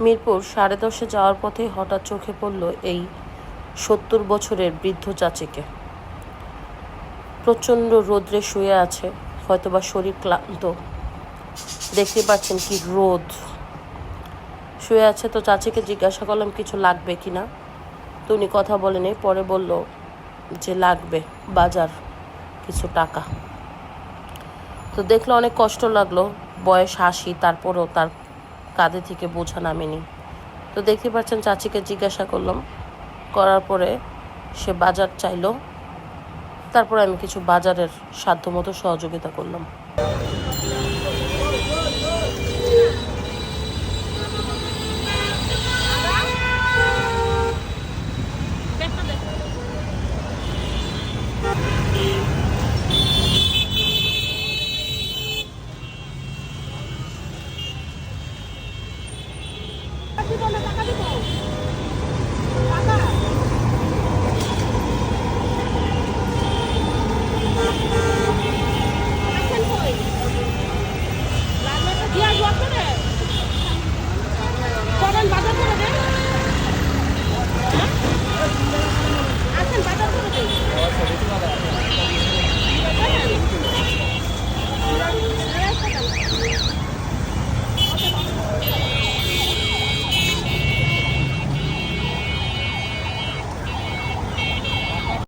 মিরপুর 10:30 যাওয়ার পথে হঠাৎ চোখে পড়ল এই 70 বছরের বৃদ্ধ চাচিকে। প্রচণ্ড রোদ্রে শুয়ে আছে, হয়তোবা শরীর ক্লান্ত। দেখতে পাচ্ছেন কি রোদ। শুয়ে আছে, তো চাচিকে জিজ্ঞাসা করলাম কিছু লাগবে কি না। তো উনি কথা বলেনি, পরে বলল যে লাগবে বাজার, কিছু টাকা। তো দেখলে অনেক কষ্ট লাগলো। বয়স 80, তারপরেও তার কাঁধে থেকে বোঝা নামেনি। তো দেখতে পাচ্ছেন চাচিকে জিজ্ঞাসা করলাম, করার পরে সে বাজার চাইলো। তারপরে আমি কিছু বাজারের সাধ্যমতো সহযোগিতা করলাম।